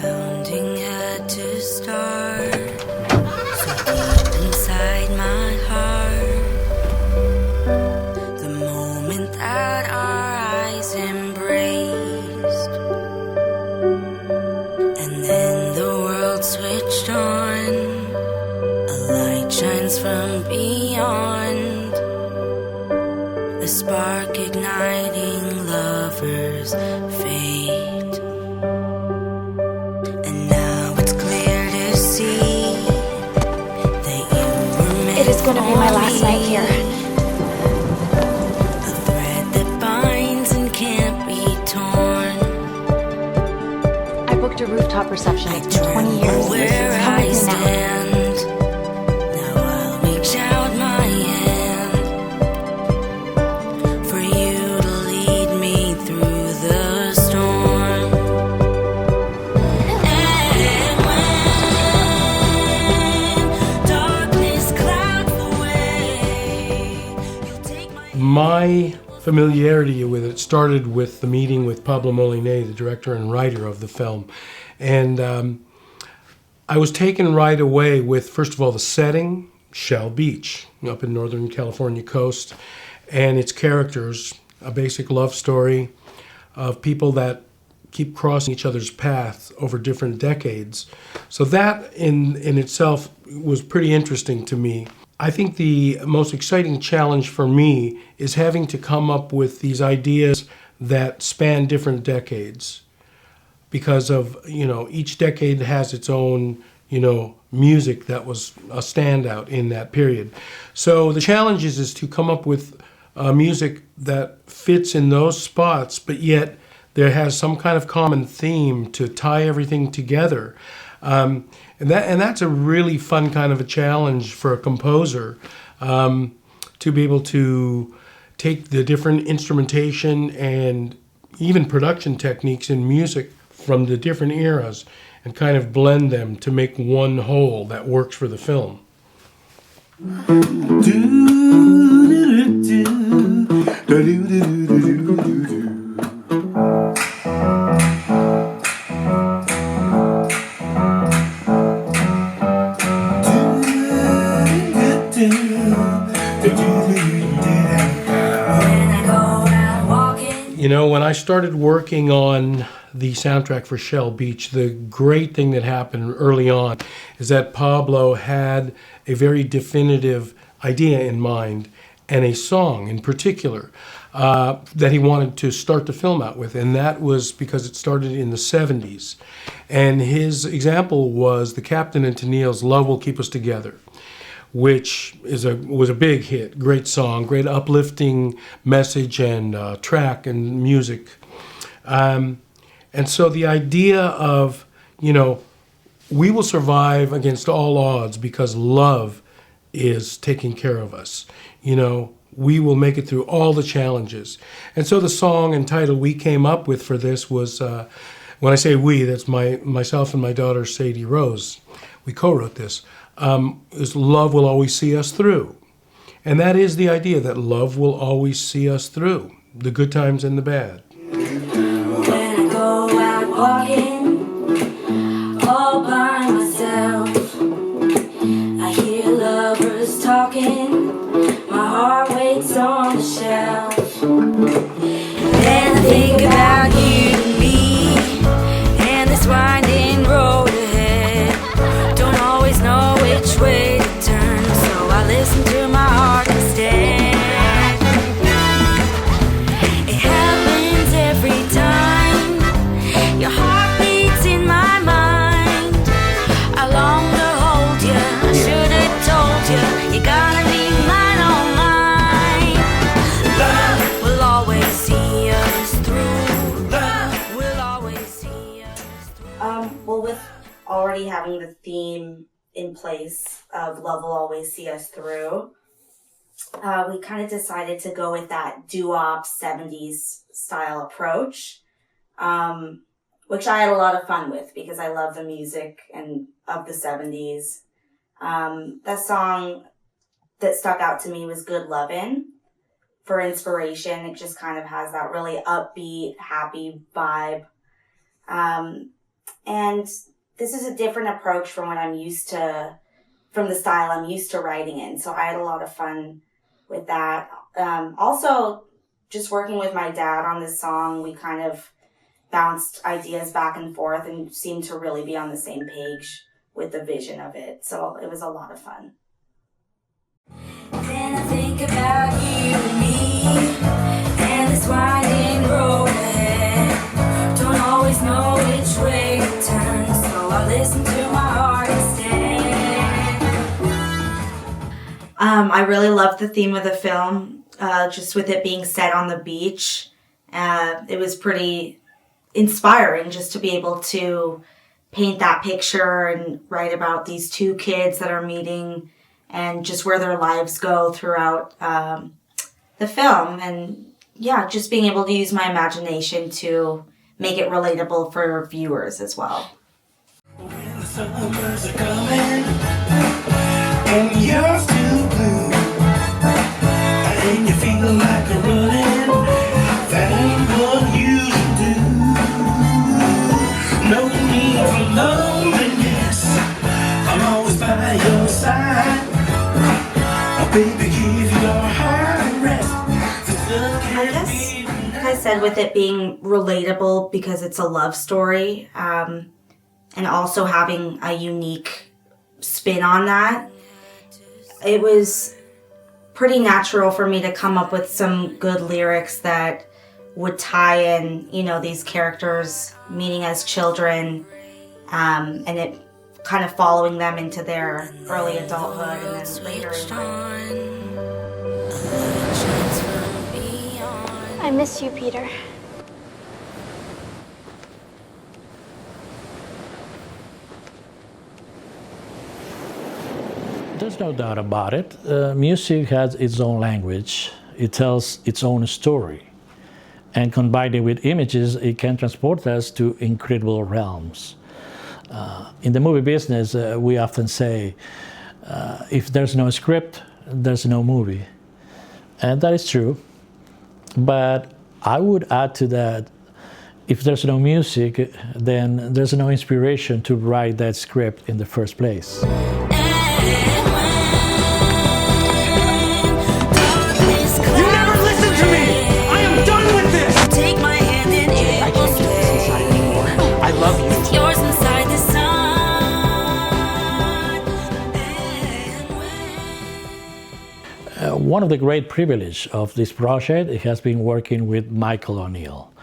Pounding had to start so deep inside my heart. The moment that our eyes embraced, and then the world switched on. A light shines from beyond, a spark igniting lovers' fate. And now it's clear to see that you were meant. It is going to be my last night here. A thread that binds and can't be torn. I booked a rooftop reception. It's been 20 years. Where Come I with me now. stand. Now I'll reach out my hand for you to lead me through the storm. And when darkness clouds the way, you'll take My familiarity with it started with the meeting with Pablo Moline, the director and writer of the film. And I was taken right away with, first of all, the setting, Shell Beach, up in Northern California coast, and its characters, a basic love story of people that keep crossing each other's paths over different decades. So that in itself was pretty interesting to me. I think the most exciting challenge for me is having to come up with these ideas that span different decades, because of, each decade has its own, music that was a standout in that period. So the challenge is to come up with music that fits in those spots, but yet there has some kind of common theme to tie everything together. And that's a really fun kind of a challenge for a composer, to be able to take the different instrumentation and even production techniques in music from the different eras and kind of blend them to make one whole that works for the film. When I started working on the soundtrack for Shell Beach, the great thing that happened early on is that Pablo had a very definitive idea in mind, and a song in particular that he wanted to start the film out with, and that was because it started in the 70s. And his example was the Captain and Tennille's Love Will Keep Us Together, which was a big hit, great song, great uplifting message and track and music. And so the idea of, we will survive against all odds because love is taking care of us. We will make it through all the challenges. And so the song and title we came up with for this was, when I say we, that's myself and my daughter Sadie Rose. We co-wrote this. Is Love Will Always See Us Through. And that is the idea, that love will always see us through, the good times and the bad. When I go out walking all by myself, I hear lovers talking, my heart waits on the shelf. Then I think about you and me, and this winding road ahead. Don't always know which way to turn, so I listen to my heart instead. It happens every time, your heart beats in my mind. I long to hold you, I should have told you, you gotta be mine, oh mine. Love will always see us through. Love will always see us through. Well, with already having the theme in place of Love Will Always See Us Through, we kind of decided to go with that doo-wop 70s style approach, which I had a lot of fun with because I love the music and of the 70s. That song that stuck out to me was Good Lovin'. For inspiration, it just kind of has that really upbeat, happy vibe. And this is a different approach from what I'm used to, from the style I'm used to writing in. So I had a lot of fun with that. Also, just working with my dad on this song, we kind of bounced ideas back and forth and seemed to really be on the same page with the vision of it. So it was a lot of fun. Then I think about you and me, and this winding road ahead. Don't always know which way to turn, so I listen to my heart instead. I really loved the theme of the film, just with it being set on the beach. It was pretty inspiring just to be able to paint that picture and write about these two kids that are meeting and just where their lives go throughout the film. And yeah, just being able to use my imagination to make it relatable for viewers as well. When the summers are coming and you're still blue, and you feel like a running, that ain't what you should do. No need for loneliness, I'm always by your side. Oh, baby, give your heart a rest. I guess, like I said, with it being relatable because it's a love story, and also having a unique spin on that, it was pretty natural for me to come up with some good lyrics that would tie in, you know, these characters meeting as children, and it kind of following them into their early adulthood and then later in life. I miss you, Peter. There's no doubt about it. Music has its own language. It tells its own story. And combined with images, it can transport us to incredible realms. In the movie business, we often say, if there's no script, there's no movie. And that is true. But I would add to that, if there's no music, then there's no inspiration to write that script in the first place. One of the great privileges of this project has been working with Michael O'Neill.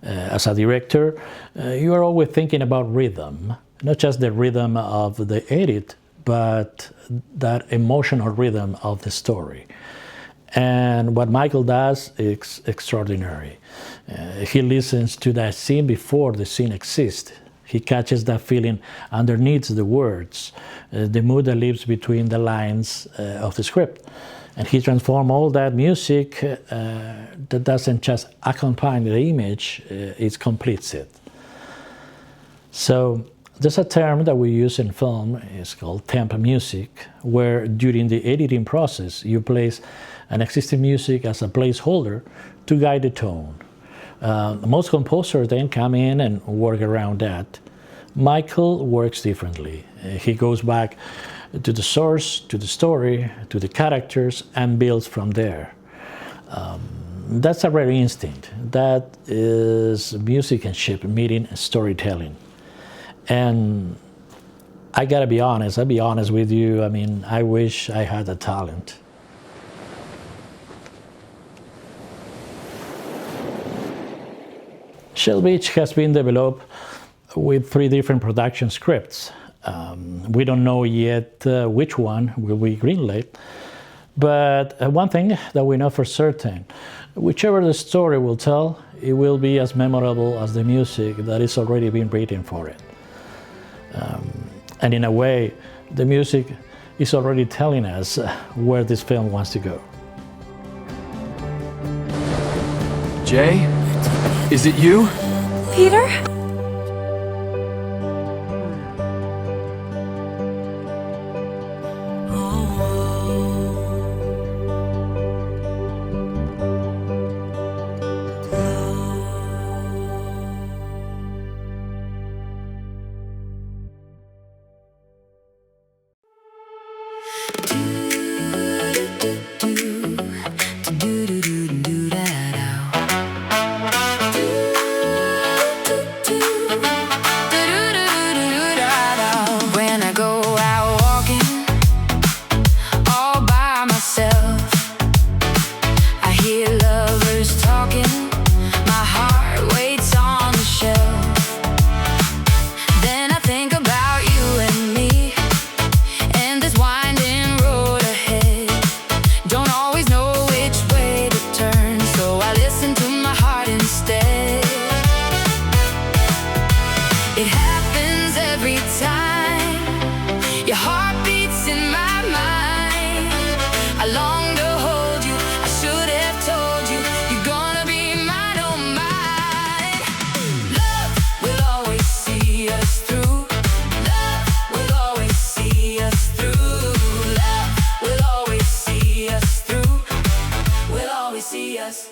As a director, you are always thinking about rhythm, not just the rhythm of the edit, but that emotional rhythm of the story. And what Michael does is extraordinary. He listens to that scene before the scene exists. He catches that feeling underneath the words, the mood that lives between the lines of the script. And he transforms all that music that doesn't just accompany the image, it completes it. So there's a term that we use in film, it's called temp music, where during the editing process you place an existing music as a placeholder to guide the tone. Most composers then come in and work around that. Michael works differently. He goes back to the source, to the story, to the characters, and builds from there. That's a rare instinct. That is musicianship meeting storytelling. And I gotta be honest, I'll be honest with you, I mean, I wish I had the talent. Shell Beach has been developed with 3 different production scripts. We don't know yet which one will be greenlit, but one thing that we know for certain, whichever the story will tell, it will be as memorable as the music that is already been written for it. And in a way, the music is already telling us where this film wants to go. Jay, is it you? Peter? It happens every time. Your heart beats in my mind. I long to hold you. I should have told you. You're gonna be mine, oh mine. Love will always see us through. Love will always see us through. Love will always see us through. Will always see us.